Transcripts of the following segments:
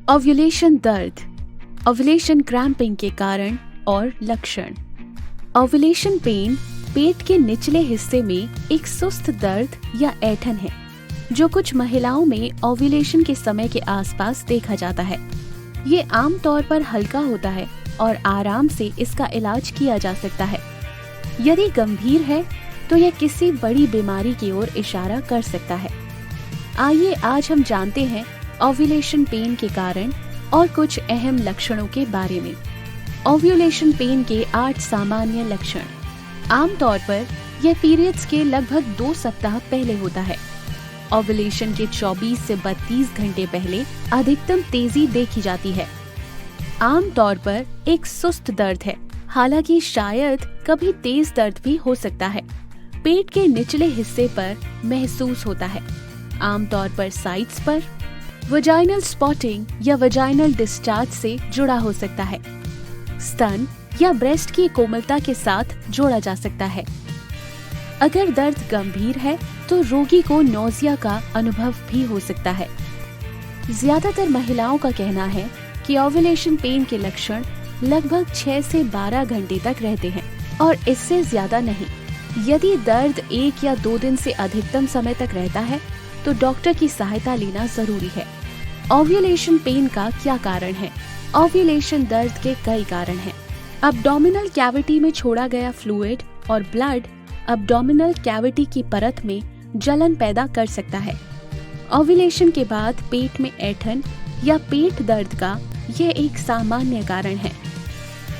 Ovulation दर्द, ovulation cramping के कारण और लक्षण। ओव्यूलेशन पेन पेट के निचले हिस्से में एक सुस्त दर्द या ऐंठन है जो कुछ महिलाओं में ओव्यूलेशन के समय के आसपास देखा जाता है। ये आमतौर पर हल्का होता है और आराम से इसका इलाज किया जा सकता है। यदि गंभीर है तो यह किसी बड़ी बीमारी की ओर इशारा कर सकता है। आइए आज हम जानते हैं ओव्यूलेशन पेन के कारण और कुछ अहम लक्षणों के बारे में। ओव्यूलेशन पेन के 8 सामान्य लक्षण। आमतौर पर यह पीरियड्स के लगभग 2 सप्ताह पहले होता है। ओव्यूलेशन के 24 से 32 घंटे पहले अधिकतम तेजी देखी जाती है। आमतौर पर एक सुस्त दर्द है, हालांकि शायद कभी तेज दर्द भी हो सकता है। पेट के निचले हिस्से पर महसूस होता है, आमतौर पर साइड्स पर। वजाइनल स्पॉटिंग या वजाइनल डिस्चार्ज से जुड़ा हो सकता है। स्तन या ब्रेस्ट की कोमलता के साथ जोड़ा जा सकता है। अगर दर्द गंभीर है तो रोगी को नोजिया का अनुभव भी हो सकता है। ज्यादातर महिलाओं का कहना है कि ओव्यूलेशन पेन के लक्षण लगभग 6 से 12 घंटे तक रहते हैं और इससे ज्यादा नहीं। यदि दर्द 1 या 2 दिन से अधिकतम समय तक रहता है तो डॉक्टर की सहायता लेना जरूरी है। ओव्यूलेशन पेन का क्या कारण है? ओव्यूलेशन दर्द के कई कारण हैं। अब्डोमिनल कैविटी में छोड़ा गया फ्लूइड और ब्लड अब्डोमिनल कैविटी की परत में जलन पैदा कर सकता है। ओव्यूलेशन के बाद पेट में ऐंठन या पेट दर्द का यह एक सामान्य कारण है।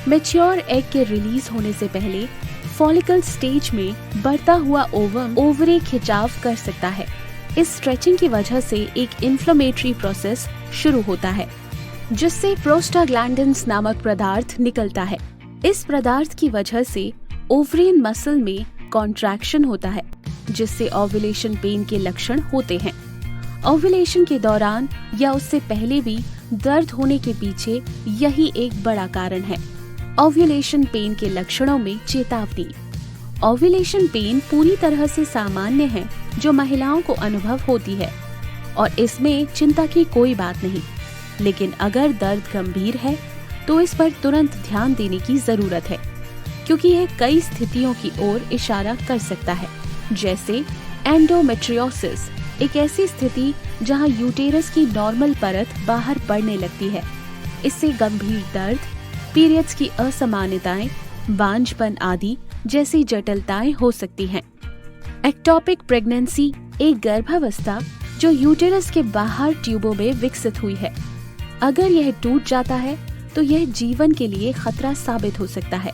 मैच्योर एग के रिलीज होने से पहले फॉलिकल स्टेज में बढ़ता हुआ ओवम ओवरी खिंचाव कर सकता है। इस स्ट्रेचिंग की वजह से एक इन्फ्लेमेटरी प्रोसेस शुरू होता है जिससे प्रोस्टाग्लैंडिन्स नामक पदार्थ निकलता है। इस पदार्थ की वजह से ओवरियन मसल में कॉन्ट्रैक्शन होता है जिससे ओव्यूलेशन पेन के लक्षण होते हैं। ओव्यूलेशन के दौरान या उससे पहले भी दर्द होने के पीछे यही एक बड़ा कारण है। ओव्यूलेशन पेन के लक्षणों में चेतावनी। ओव्यूलेशन पेन पूरी तरह से सामान्य है जो महिलाओं को अनुभव होती है और इसमें चिंता की कोई बात नहीं, लेकिन अगर दर्द गंभीर है तो इस पर तुरंत ध्यान देने की जरूरत है क्योंकि यह कई स्थितियों की ओर इशारा कर सकता है, जैसे एंडोमेट्रियोसिस, एक ऐसी स्थिति जहां यूटेरस की नॉर्मल परत बाहर बढ़ने लगती है। इससे गंभीर दर्द, पीरियड्स की असमानताएं, बांझपन आदि जैसी जटिलताएं हो सकती हैं। एक्टोपिक प्रेगनेंसी, एक गर्भावस्था जो यूटेरस के बाहर ट्यूबों में विकसित हुई है। अगर यह टूट जाता है तो यह जीवन के लिए खतरा साबित हो सकता है।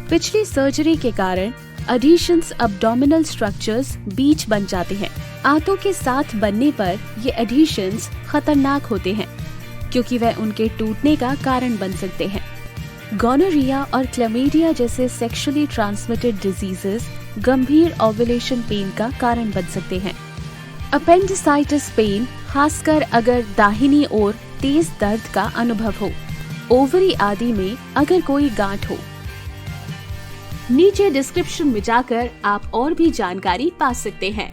पिछली सर्जरी के कारण एडिशंस अब्डोमिनल स्ट्रक्चर्स बीच बन जाते हैं। आंतों के साथ बनने पर ये एडिशंस खतरनाक होते हैं क्योंकि वह उनके टूटने का कारण बन सकते हैं। गोनोरिया और क्लैमिडिया जैसे सेक्सुअली ट्रांसमिटेड डिजीजेस गंभीर ओव्यूलेशन पेन का कारण बन सकते हैं। अपेंडिसाइटिस पेन, खासकर अगर दाहिनी ओर तेज दर्द का अनुभव हो। ओवरी आदि में अगर कोई गांठ हो। नीचे डिस्क्रिप्शन में जाकर आप और भी जानकारी पा सकते हैं।